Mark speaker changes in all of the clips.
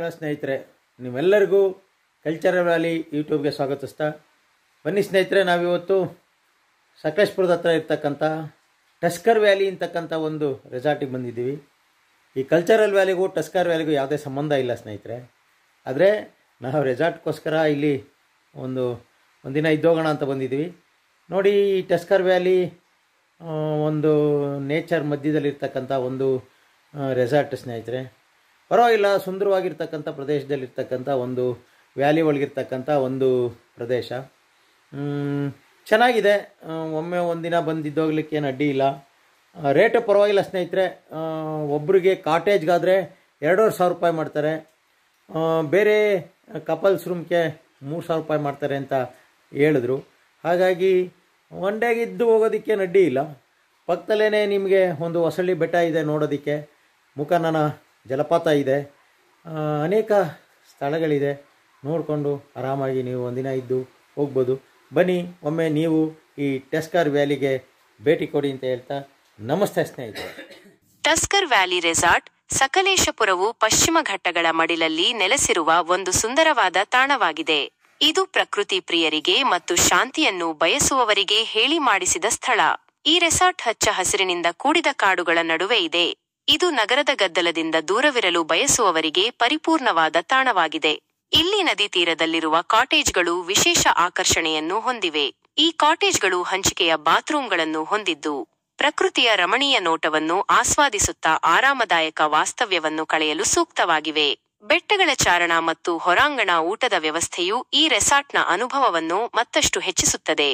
Speaker 1: Hello ಸ್ನೇಹಿತರೆ, ನೀವೆಲ್ಲರಿಗೂ cultural valley ಯೂಟ್ಯೂಬ್ಗೆ ಸ್ವಾಗತಿಸ್ತಾ ಬನ್ನಿ ಸ್ನೇಹಿತರೆ. ನಾವಿವತ್ತು ಸಕಲೇಶಪುರದ ಹತ್ರ ಇರ್ತಕ್ಕಂಥ ಟಸ್ಕರ್ ವ್ಯಾಲಿ ಅಂತಕ್ಕಂಥ ಒಂದು ರೆಸಾರ್ಟಿಗೆ ಬಂದಿದ್ದೀವಿ. ಈ ಕಲ್ಚರಲ್ ವ್ಯಾಲಿಗೂ ಟಸ್ಕರ್ ವ್ಯಾಲಿಗೂ ಯಾವುದೇ ಸಂಬಂಧ ಇಲ್ಲ ಸ್ನೇಹಿತರೆ. ಆದರೆ ನಾವು ರೆಸಾರ್ಟ್ಗೋಸ್ಕರ ಇಲ್ಲಿ ಒಂದಿನ ಇದ್ದೋಗೋಣ ಅಂತ ಬಂದಿದ್ದೀವಿ. ನೋಡಿ, ಈ ಟಸ್ಕರ್ ವ್ಯಾಲಿ ಒಂದು ನೇಚರ್ ಮಧ್ಯದಲ್ಲಿರ್ತಕ್ಕಂಥ ಒಂದು ರೆಸಾರ್ಟ್ ಸ್ನೇಹಿತರೆ. ಪರವಾಗಿಲ್ಲ, ಸುಂದರವಾಗಿರ್ತಕ್ಕಂಥ ಪ್ರದೇಶದಲ್ಲಿರ್ತಕ್ಕಂಥ ಒಂದು ವ್ಯಾಲಿ ಒಳಗಿರ್ತಕ್ಕಂಥ ಒಂದು ಪ್ರದೇಶ ಚೆನ್ನಾಗಿದೆ. ಒಮ್ಮೆ ಒಂದಿನ ಬಂದಿದ್ದೋಗ್ಲಿಕ್ಕೆ ಏನು ಅಡ್ಡಿ ಇಲ್ಲ. ರೇಟು ಪರವಾಗಿಲ್ಲ ಸ್ನೇಹಿತರೆ. ಒಬ್ಬರಿಗೆ ಕಾಟೇಜ್ಗಾದರೆ 2,500 ರೂಪಾಯಿ ಮಾಡ್ತಾರೆ. ಬೇರೆ ಕಪಲ್ಸ್ ರೂಮ್ಗೆ 3,000 ರೂಪಾಯಿ ಮಾಡ್ತಾರೆ ಅಂತ ಹೇಳಿದ್ರು. ಹಾಗಾಗಿ ಒನ್ ಡೇಗೆ ಇದ್ದು ಹೋಗೋದಕ್ಕೆ ಅಡ್ಡಿ ಇಲ್ಲ. ಪಕ್ಕದಲ್ಲೇ ನಿಮಗೆ ಒಂದು ಹೊಸಳ್ಳಿ ಬೆಟ್ಟ ಇದೆ ನೋಡೋದಕ್ಕೆ, ಮುಖನನ ಜಲಪಾತ ಇದೆ, ಅನೇಕ ಸ್ಥಳಗಳಿದೆ. ನೋಡಿಕೊಂಡು ಆರಾಮಾಗಿ ನೀವು ಒಂದಿನ ಇದ್ದು ಹೋಗ್ಬೋದು. ಬನ್ನಿ, ಒಮ್ಮೆ ನೀವು ಈ ಟಸ್ಕರ್ ವ್ಯಾಲಿಗೆ ಭೇಟಿ ಕೊಡಿ ಅಂತ ಹೇಳ್ತಾ ನಮಸ್ತೆ ಸ್ನೇಹಿತರೆ.
Speaker 2: ಟಸ್ಕರ್ ವ್ಯಾಲಿ ರೆಸಾರ್ಟ್ ಸಕಲೇಶಪುರವು ಪಶ್ಚಿಮ ಘಟ್ಟಗಳ ಮಡಿಲಲ್ಲಿ ನೆಲೆಸಿರುವ ಒಂದು ಸುಂದರವಾದ ತಾಣವಾಗಿದೆ. ಇದು ಪ್ರಕೃತಿ ಪ್ರಿಯರಿಗೆ ಮತ್ತು ಶಾಂತಿಯನ್ನು ಬಯಸುವವರಿಗೆ ಹೇಳಿ ಮಾಡಿಸಿದ ಸ್ಥಳ. ಈ ರೆಸಾರ್ಟ್ ಹಚ್ಚ ಹಸಿರಿನಿಂದ ಕೂಡಿದ ಕಾಡುಗಳ ನಡುವೆ ಇದೆ. ಇದು ನಗರದ ಗದ್ದಲದಿಂದ ದೂರವಿರಲು ಬಯಸುವವರಿಗೆ ಪರಿಪೂರ್ಣವಾದ ತಾಣವಾಗಿದೆ. ಇಲ್ಲಿ ನದಿ ತೀರದಲ್ಲಿರುವ ಕಾಟೇಜ್ಗಳು ವಿಶೇಷ ಆಕರ್ಷಣೆಯನ್ನು ಹೊಂದಿವೆ. ಈ ಕಾಟೇಜ್ಗಳು ಹಂಚಿಕೆಯ ಬಾತ್ರೂಮ್ಗಳನ್ನು ಹೊಂದಿದ್ದು, ಪ್ರಕೃತಿಯ ರಮಣೀಯ ನೋಟವನ್ನು ಆಸ್ವಾದಿಸುತ್ತಾ ಆರಾಮದಾಯಕ ವಾಸ್ತವ್ಯವನ್ನು ಕಳೆಯಲು ಸೂಕ್ತವಾಗಿವೆ. ಬೆಟ್ಟಗಳ ಚಾರಣ ಮತ್ತು ಹೊರಾಂಗಣ ಊಟದ ವ್ಯವಸ್ಥೆಯು ಈ ರೆಸಾರ್ಟ್ನ ಅನುಭವವನ್ನು ಮತ್ತಷ್ಟು ಹೆಚ್ಚಿಸುತ್ತದೆ.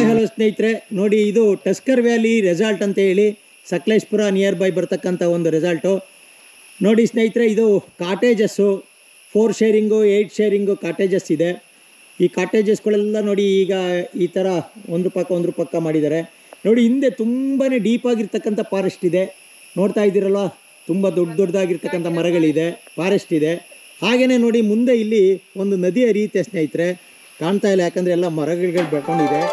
Speaker 1: ಹಲೋ ಸ್ನೇಹಿತರೆ, ನೋಡಿ, ಇದು ಟಸ್ಕರ್ ವ್ಯಾಲಿ ರೆಸಾರ್ಟ್ ಅಂತ ಹೇಳಿ ಸಕಲೇಶಪುರ ನಿಯರ್ ಬೈ ಬರ್ತಕ್ಕಂಥ ಒಂದು ರೆಸಾರ್ಟು. ನೋಡಿ ಸ್ನೇಹಿತರೆ, ಇದು ಕಾಟೇಜಸ್ಸು 4 ಶೇರಿಂಗು 8 ಶೇರಿಂಗು ಕಾಟೇಜಸ್ ಇದೆ. ಈ ಕಾಟೇಜಸ್ಗಳೆಲ್ಲ ನೋಡಿ ಈಗ ಈ ಥರ ಒಂದ್ರ ಪಕ್ಕ ಮಾಡಿದ್ದಾರೆ. ನೋಡಿ, ಹಿಂದೆ ತುಂಬಾ ಡೀಪಾಗಿರ್ತಕ್ಕಂಥ ಫಾರೆಸ್ಟ್ ಇದೆ. ನೋಡ್ತಾ ಇದ್ದೀರಲ್ವ, ತುಂಬ ದೊಡ್ಡದಾಗಿರ್ತಕ್ಕಂಥ ಮರಗಳಿದೆ, ಫಾರೆಸ್ಟ್ ಇದೆ. ಹಾಗೆಯೇ ನೋಡಿ, ಮುಂದೆ ಇಲ್ಲಿ ಒಂದು ನದಿ ಹರಿಯುತ್ತೆ ಸ್ನೇಹಿತರೆ. ಕಾಣ್ತಾ ಇಲ್ಲ, ಯಾಕಂದರೆ ಎಲ್ಲ ಮರಗಳು ಬೆಳ್ಕೊಂಡಿದೆ.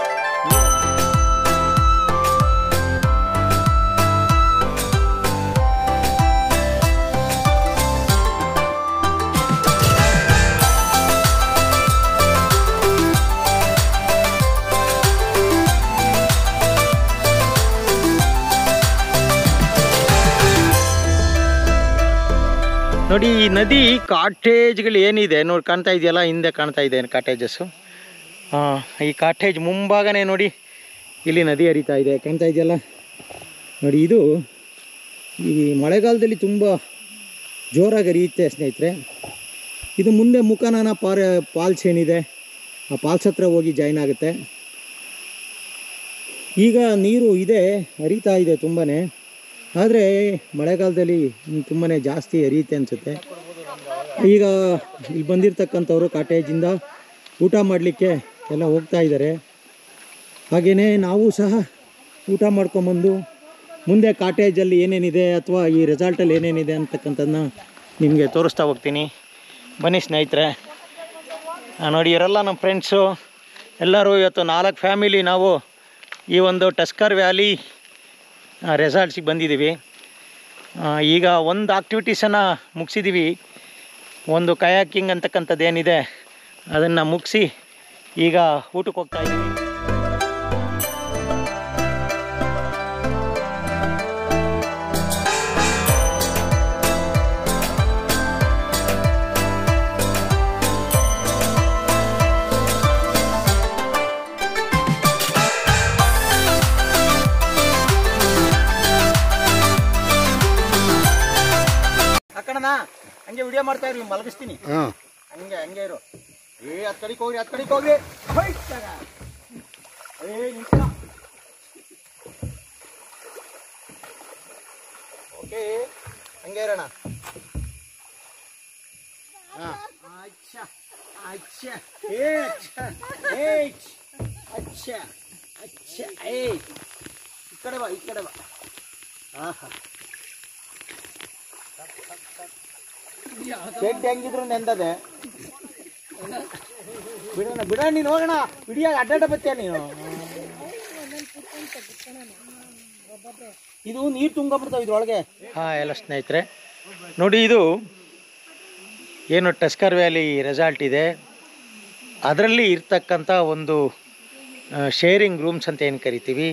Speaker 1: ನೋಡಿ, ಈ ನದಿ ಕಾಟೇಜ್ಗಳು ಏನಿದೆ ನೋಡಿ, ಕಾಣ್ತಾ ಇದೆಯಲ್ಲ, ಹಿಂದೆ ಕಾಣ್ತಾ ಇದೆ ಕಾಟೇಜಸ್ಸು. ಈ ಕಾಟೇಜ್ ಮುಂಭಾಗನೇ ನೋಡಿ, ಇಲ್ಲಿ ನದಿ ಹರಿತಾ ಇದೆ, ಕಾಣ್ತಾ ಇದೆಯಲ್ಲ ನೋಡಿ. ಇದು ಈ ಮಳೆಗಾಲದಲ್ಲಿ ತುಂಬ ಜೋರಾಗಿ ಹರಿಯುತ್ತೆ ಸ್ನೇಹಿತರೆ. ಇದು ಮುಂದೆ ಮುಖನನ ಫಾಲ್ಸ್ ಏನಿದೆ, ಆ ಫಾಲ್ಸ್ ಹತ್ರ ಹೋಗಿ ಜಾಯ್ನ್ ಆಗುತ್ತೆ. ಈಗ ನೀರು ಇದೆ, ಹರಿತಾ ಇದೆ ತುಂಬಾ. ಆದರೆ ಮಳೆಗಾಲದಲ್ಲಿ ತುಂಬಾ ಜಾಸ್ತಿ ಹರಿಯುತ್ತೆ ಅನಿಸುತ್ತೆ. ಈಗ ಇಲ್ಲಿ ಬಂದಿರತಕ್ಕಂಥವ್ರು ಕಾಟೇಜಿಂದ ಊಟ ಮಾಡಲಿಕ್ಕೆ ಎಲ್ಲ ಹೋಗ್ತಾ ಇದ್ದಾರೆ. ಹಾಗೆಯೇ ನಾವು ಸಹ ಊಟ ಮಾಡ್ಕೊಂಬಂದು ಮುಂದೆ ಕಾಟೇಜಲ್ಲಿ ಏನೇನಿದೆ ಅಥವಾ ಈ ರೆಸಾರ್ಟಲ್ಲಿ ಏನೇನಿದೆ ಅಂತಕ್ಕಂಥದ್ದನ್ನ ನಿಮಗೆ ತೋರಿಸ್ತಾ ಹೋಗ್ತೀನಿ. ಬನ್ನಿ ಸ್ನೇಹಿತರೆ. ನೋಡಿ, ಇವರೆಲ್ಲ ನಮ್ಮ ಫ್ರೆಂಡ್ಸು ಎಲ್ಲರೂ ಇವತ್ತು 4 ಫ್ಯಾಮಿಲಿ ನಾವು ಈ ಒಂದು ಟಸ್ಕರ್ ವ್ಯಾಲಿ ರೆಸಾರ್ಟ್ಸಿಗೆ ಬಂದಿದ್ದೀವಿ. ಈಗ ಒಂದು ಆಕ್ಟಿವಿಟೀಸನ್ನು ಮುಗಿಸಿದ್ದೀವಿ. ಒಂದು ಕಯಾಕಿಂಗ್ ಅಂತಕ್ಕಂಥದ್ದು ಏನಿದೆ ಅದನ್ನು ಮುಗಿಸಿ ಈಗ ಊಟಕ್ಕೆ ಹೋಗ್ತಾ ಇದ್ದೀವಿ. ಹಂಗೆ ವಿಡಿಯೋ ಮಾಡ್ತಾ ಇರಿ, ಮಲಗಿಸ್ತೀನಿ. ಹಂಗೆ ಹಂಗೆ ಇರು. ಹತ್ತು ಕಡೆಗೆ ಹೋಗ್ರಿ, ಹತ್ತು ಕಡೆಗೆ ಹೋಗ್ರಿ. ಓಕೆ, ಹಂಗೆ ಇರೋಣ. अच्छा अच्छा अच्छा अच्छा अच्छा इकड़े बा ಚೇಟ್ ಹೆಂಗಿದ್ರು ನೆಂದದೆ ಬಿಡೋಣ ಬಿಡ, ನೀನು ಹೋಗೋಣ. ಬಿಡಿಯಾಗ ಅಡ್ಡಾಡ ಬತ್ತೀಯ ನೀನು. ಇದು ನೀರು ತುಂಬಿಡ್ತಾವೆ ಇದ್ರೊಳಗೆ. ಎಲ್ಲ ಸ್ನೇಹಿತರೆ ನೋಡಿ, ಇದು ಏನು ಟಸ್ಕರ್ ವ್ಯಾಲಿ ರೆಸಾರ್ಟ್ ಇದೆ, ಅದರಲ್ಲಿ ಇರ್ತಕ್ಕಂಥ ಒಂದು ಶೇರಿಂಗ್ ರೂಮ್ಸ್ ಅಂತ ಏನು ಕರಿತೀವಿ,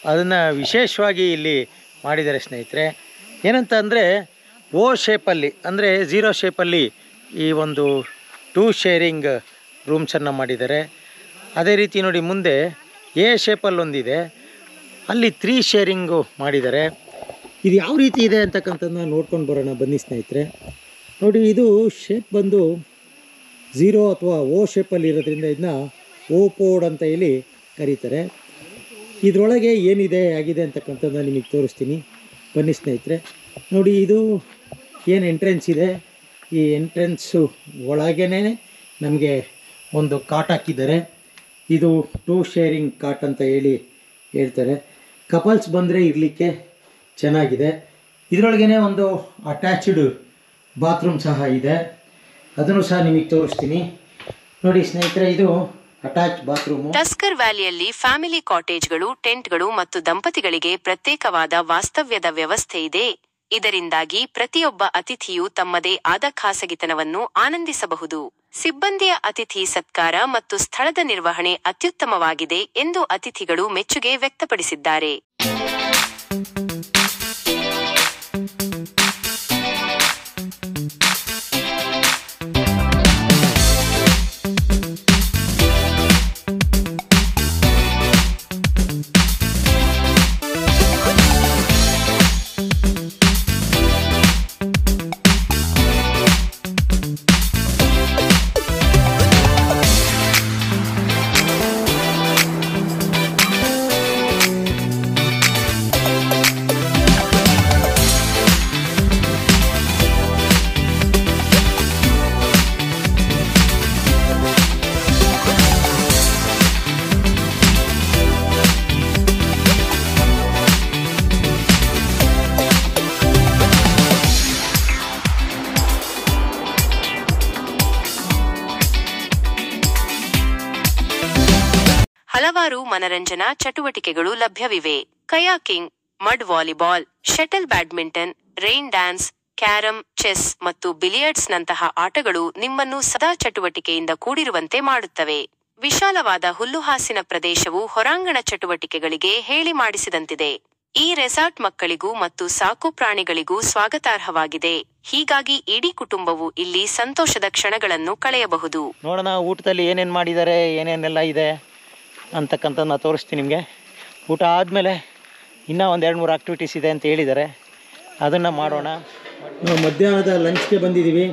Speaker 1: ಅದನ್ನು ವಿಶೇಷವಾಗಿ ಇಲ್ಲಿ ಮಾಡಿದ್ದಾರೆ ಸ್ನೇಹಿತರೆ. ಏನಂತ ಅಂದರೆ ಓ ಶೇಪಲ್ಲಿ, ಅಂದರೆ ಝೀರೋ ಶೇಪಲ್ಲಿ ಈ ಒಂದು 2 ಶೇರಿಂಗ್ ರೂಮ್ಸನ್ನು ಮಾಡಿದ್ದಾರೆ. ಅದೇ ರೀತಿ ನೋಡಿ, ಮುಂದೆ ಎ ಶೇಪಲ್ಲಿ ಒಂದಿದೆ, ಅಲ್ಲಿ 3 ಶೇರಿಂಗು ಮಾಡಿದ್ದಾರೆ. ಇದು ಯಾವ ರೀತಿ ಇದೆ ಅಂತಕ್ಕಂಥದ್ದನ್ನ ನೋಡ್ಕೊಂಡು ಬರೋಣ ಬನ್ನಿ ಸ್ನೇಹಿತರೆ. ನೋಡಿ, ಇದು ಶೇಪ್ ಬಂದು 0 ಅಥವಾ ಓ ಶೇಪಲ್ಲಿ ಇರೋದ್ರಿಂದ ಇದನ್ನ ಓಪೋಡ್ ಅಂತ ಹೇಳಿ ಕರೀತಾರೆ. ಇದರೊಳಗೆ ಏನಿದೆ ಆಗಿದೆ ಅಂತಕ್ಕಂಥದ್ದನ್ನ ನಿಮಗೆ ತೋರಿಸ್ತೀನಿ ಬನ್ನಿ ಸ್ನೇಹಿತರೆ. ನೋಡಿ, ಇದು ಏನು ಎಂಟ್ರೆನ್ಸ್ ಇದೆ, ಈ ಎಂಟ್ರೆನ್ಸು ಒಳಗೇ ನಮಗೆ ಒಂದು ಕಾಟ್ ಹಾಕಿದ್ದಾರೆ. ಇದು 2 ಶೇರಿಂಗ್ ಕಾಟ್ ಅಂತ ಹೇಳ್ತಾರೆ. ಕಪಲ್ಸ್ ಬಂದರೆ ಇರಲಿಕ್ಕೆ ಚೆನ್ನಾಗಿದೆ. ಇದರೊಳಗೇ ಒಂದು ಅಟ್ಯಾಚ್ಡ್ ಬಾತ್ರೂಮ್ ಸಹ ಇದೆ, ಅದನ್ನು ಸಹ ನಿಮಗೆ ತೋರಿಸ್ತೀನಿ ನೋಡಿ ಸ್ನೇಹಿತರೆ. ಇದು ಅಟ್ಯಾಚ್ ಬಾತ್ರೂಮು.
Speaker 2: ಟಸ್ಕರ್ ವ್ಯಾಲಿಯಲ್ಲಿ ಫ್ಯಾಮಿಲಿ ಕಾಟೇಜ್ಗಳು, ಟೆಂಟ್ಗಳು ಮತ್ತು ದಂಪತಿಗಳಿಗೆ ಪ್ರತ್ಯೇಕವಾದ ವಾಸ್ತವ್ಯದ ವ್ಯವಸ್ಥೆ ಇದೆ. ಇದರಿಂದಾಗಿ ಪ್ರತಿಯೊಬ್ಬ ಅತಿಥಿಯು ತಮ್ಮದೇ ಆದ ಖಾಸಗಿತನವನ್ನು ಆನಂದಿಸಬಹುದು. ಸಿಬ್ಬಂದಿಯ ಅತಿಥಿ ಸತ್ಕಾರ ಮತ್ತು ಸ್ಥಳದ ನಿರ್ವಹಣೆ ಅತ್ಯುತ್ತಮವಾಗಿದೆ ಎಂದು ಅತಿಥಿಗಳು ಮೆಚ್ಚುಗೆ ವ್ಯಕ್ತಪಡಿಸಿದ್ದಾರೆ. ಹಲವಾರು ಮನರಂಜನಾ ಚಟುವಟಿಕೆಗಳು ಲಭ್ಯವಿವೆ. Kayaking, mud volleyball, shuttle badminton, rain dance, carrom, chess ಮತ್ತು ಬಿಲಿಯರ್ಡ್ಸ್ ನಂತಹ ಆಟಗಳು ನಿಮ್ಮನ್ನು ಸದಾ ಚಟುವಟಿಕೆಯಿಂದ ಕೂಡಿರುವಂತೆ ಮಾಡುತ್ತವೆ. ವಿಶಾಲವಾದ ಹುಲ್ಲುಹಾಸಿನ ಪ್ರದೇಶವು ಹೊರಾಂಗಣ ಚಟುವಟಿಕೆಗಳಿಗೆ ಹೇಳಿ ಮಾಡಿಸಿದಂತಿದೆ. ಈ ರೆಸಾರ್ಟ್ ಮಕ್ಕಳಿಗೂ ಮತ್ತು ಸಾಕು ಪ್ರಾಣಿಗಳಿಗೂ ಸ್ವಾಗತಾರ್ಹವಾಗಿದೆ. ಹೀಗಾಗಿ ಇಡೀ ಕುಟುಂಬವು ಇಲ್ಲಿ ಸಂತೋಷದ ಕ್ಷಣಗಳನ್ನು ಕಳೆಯಬಹುದು.
Speaker 1: ನೋಡೋಣ ಊಟದಲ್ಲಿ ಏನೇನು ಮಾಡಿದ್ದಾರೆ, ಏನೇನೆಲ್ಲ ಇದೆ ಅಂತಕ್ಕಂಥದ್ದು ನಾನು ತೋರಿಸ್ತೀನಿ ನಿಮಗೆ. ಊಟ ಆದಮೇಲೆ ಇನ್ನೂ ಒಂದು 2-3 ಆಕ್ಟಿವಿಟೀಸ್ ಇದೆ ಅಂತ ಹೇಳಿದ್ದಾರೆ, ಅದನ್ನು ಮಾಡೋಣ. ನಾವು ಮಧ್ಯಾಹ್ನದ ಲಂಚ್ಗೆ ಬಂದಿದ್ದೀವಿ.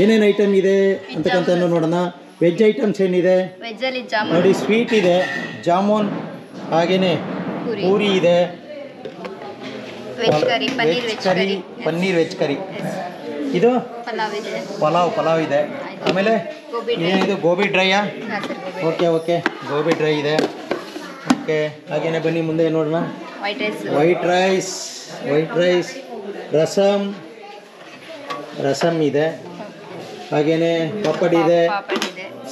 Speaker 1: ಏನೇನು ಐಟಮ್ ಇದೆ ಅಂತಕ್ಕಂಥ ನೋಡೋಣ. ವೆಜ್ ಐಟಮ್ಸ್ ಏನಿದೆ ನೋಡಿ, ಸ್ವೀಟ್ ಇದೆ, ಜಾಮೂನ್, ಹಾಗೆಯೇ ಪೂರಿ ಇದೆ, ಪನ್ನೀರ್ ವೆಜ್ ಕರಿ, ಇದು ಪಲಾವ್ ಇದೆ. ಆಮೇಲೆ ಏನಿದು ಗೋಬಿ ಡ್ರೈಯಾ? ಓಕೆ ಗೋಬಿ ಡ್ರೈ ಇದೆ. ಓಕೆ, ಹಾಗೇನೆ ಬನ್ನಿ ಮುಂದೆ ನೋಡೋಣ. ವೈಟ್ ರೈಸ್, ರಸಮ್ ಇದೆ, ಹಾಗೇನೆ ಪಪ್ಪಡಿ ಇದೆ,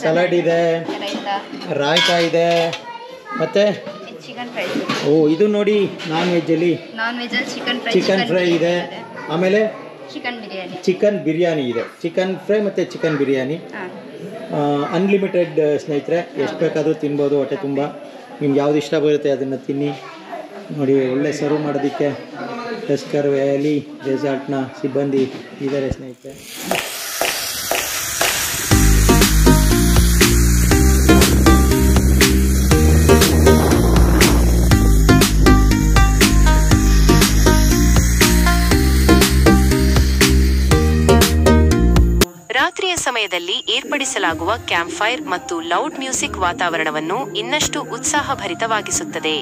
Speaker 1: ಸಲಾಡ್ ಇದೆ, ರಾಯ್ತಾ ಇದೆ, ಮತ್ತೆ ಇದು ನೋಡಿ ನಾನ್ ವೆಜ್ಜಲ್ಲಿ ಚಿಕನ್ ಫ್ರೈ ಇದೆ. ಆಮೇಲೆ ಚಿಕನ್ ಬಿರಿಯಾನಿ ಇದೆ, ಚಿಕನ್ ಫ್ರೈ ಮತ್ತು ಚಿಕನ್ ಬಿರಿಯಾನಿ. ಅನ್ಲಿಮಿಟೆಡ್ ಸ್ನೇಹಿತರೆ, ಎಷ್ಟು ಬೇಕಾದರೂ ತಿನ್ಬೋದು, ಹೊಟ್ಟೆ ತುಂಬ. ನಿಮ್ಗೆ ಯಾವ್ದು ಇಷ್ಟ ಬರುತ್ತೆ ಅದನ್ನು ತಿನ್ನಿ. ನೋಡಿ, ಒಳ್ಳೆ ಸರ್ವ್ ಮಾಡೋದಕ್ಕೆ ಟಸ್ಕರ್ ವ್ಯಾಲಿ ರೆಸಾರ್ಟ್ನ ಸಿಬ್ಬಂದಿ ಇದ್ದಾರೆ ಸ್ನೇಹಿತರೆ.
Speaker 2: ರಾತ್ರಿಯ ಸಮಯದಲ್ಲಿ ಏರ್ಪಡಿಸಲಾಗುವ ಕ್ಯಾಂಪ್ ಫೈರ್ ಮತ್ತು ಲೌಡ್ ಮ್ಯೂಸಿಕ್ ವಾತಾವರಣವನ್ನು ಇನ್ನಷ್ಟು ಉತ್ಸಾಹಭರಿತವಾಗಿಸುತ್ತದೆ.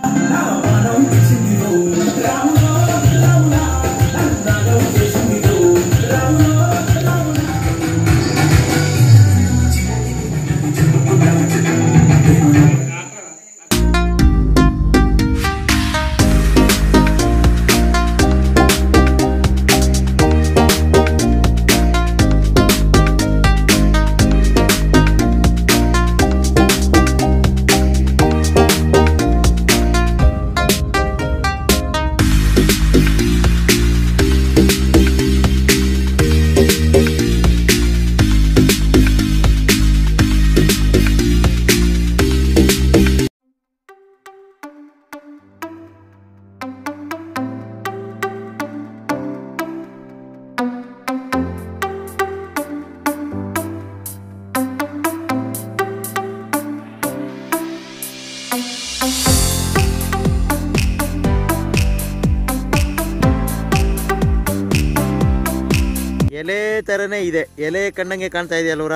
Speaker 1: ಎಲೆ ಥರನೇ ಇದೆ, ಎಲೆ ಕಣ್ಣಂಗೆ ಕಾಣ್ತಾ ಇದೆಯಲ್ವರ,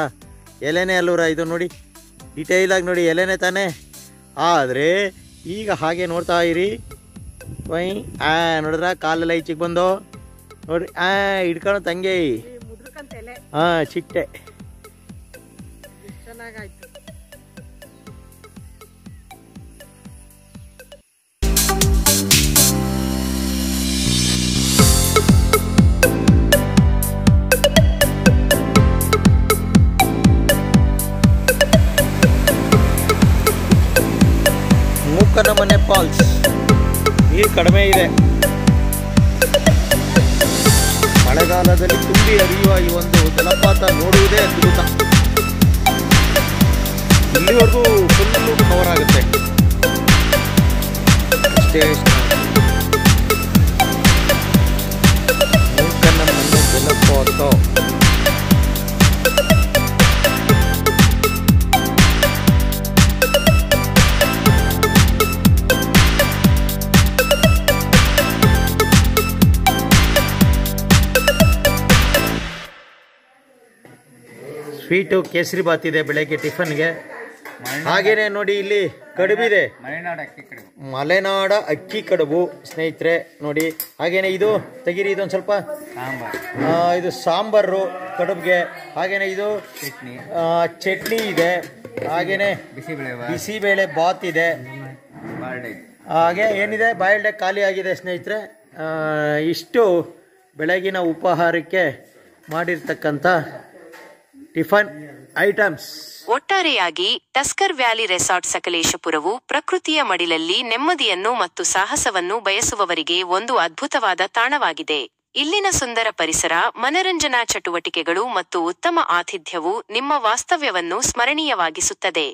Speaker 1: ಎಲೆನೇ ಅಲ್ವರ ಇದು ನೋಡಿ, ಡಿಟೈಲಾಗಿ ನೋಡಿ ಎಲೆನೇ ತಾನೇ. ಆದರೆ ಈಗ ಹಾಗೆ ನೋಡ್ತಾ ಇರಿ, ವೈ ನೋಡಿದ್ರ ಕಾಲೆಲ್ಲ ಈಚೆಗೆ ಬಂದು ನೋಡ್ರಿ, ಹಿಡ್ಕೊಂಡು ತಂಗೆ ಚಿಟ್ಟೆ. ಮೂಕನಮನೆ ಫಾಲ್ಸ್ ನೀರು ಕಡಿಮೆ ಇದೆ. ಮಳೆಗಾಲದಲ್ಲಿ ತುಂಬಿ ಹರಿಯುವ ಈ ಒಂದು ಜಲಪಾತ ನೋಡುವುದೇ ಅದ್ಭುತ. ಇಲ್ಲಿವರೆಗೂ ಫುಲ್ಲು ಕವರ್ ಆಗುತ್ತೆ ಅಷ್ಟೇ. ಮೂಕನಮನೆ ಜಲಪಾತ ಸ್ವೀಟು ಕೇಸರಿ ಬಾತ್ ಇದೆ ಬೆಳಗ್ಗೆ ಟಿಫನ್ಗೆ. ಹಾಗೇನೆ ನೋಡಿ ಇಲ್ಲಿ ಕಡುಬಿದೆ, ಮಲೆನಾಡ ಅಕ್ಕಿ ಕಡುಬು ಸ್ನೇಹಿತರೆ ನೋಡಿ. ಹಾಗೇನೆ ಇದು ತೆಗಿರಿ, ಇದೊಂದು ಸ್ವಲ್ಪ ಇದು ಸಾಂಬಾರು ಕಡುಬಿಗೆ. ಹಾಗೇನೆ ಇದು ಚಟ್ನಿ ಇದೆ. ಹಾಗೇನೆ ಬಿಸಿಬೇಳೆ ಬಾತ್ ಇದೆ. ಹಾಗೆ ಏನಿದೆ ಬಾಯ್ಲ್ಡ್ ಎಗ್ ಖಾಲಿ ಆಗಿದೆ ಸ್ನೇಹಿತರೆ. ಇಷ್ಟು ಬೆಳಗಿನ ಉಪಹಾರಕ್ಕೆ ಮಾಡಿರ್ತಕ್ಕಂಥ ಟಿಫನ್ ಐಟಮ್ಸ್.
Speaker 2: ಒಟ್ಟಾರೆಯಾಗಿ ಟಸ್ಕರ್ ವ್ಯಾಲಿ ರೆಸಾರ್ಟ್ ಸಕಲೇಶಪುರವು ಪ್ರಕೃತಿಯ ಮಡಿಲಲ್ಲಿ ನೆಮ್ಮದಿಯನ್ನು ಮತ್ತು ಸಾಹಸವನ್ನು ಬಯಸುವವರಿಗೆ ಒಂದು ಅದ್ಭುತವಾದ ತಾಣವಾಗಿದೆ. ಇಲ್ಲಿನ ಸುಂದರ ಪರಿಸರ, ಮನರಂಜನಾ ಚಟುವಟಿಕೆಗಳು ಮತ್ತು ಉತ್ತಮ ಆತಿಥ್ಯವು ನಿಮ್ಮ ವಾಸ್ತವ್ಯವನ್ನು ಸ್ಮರಣೀಯವಾಗಿಸುತ್ತದೆ.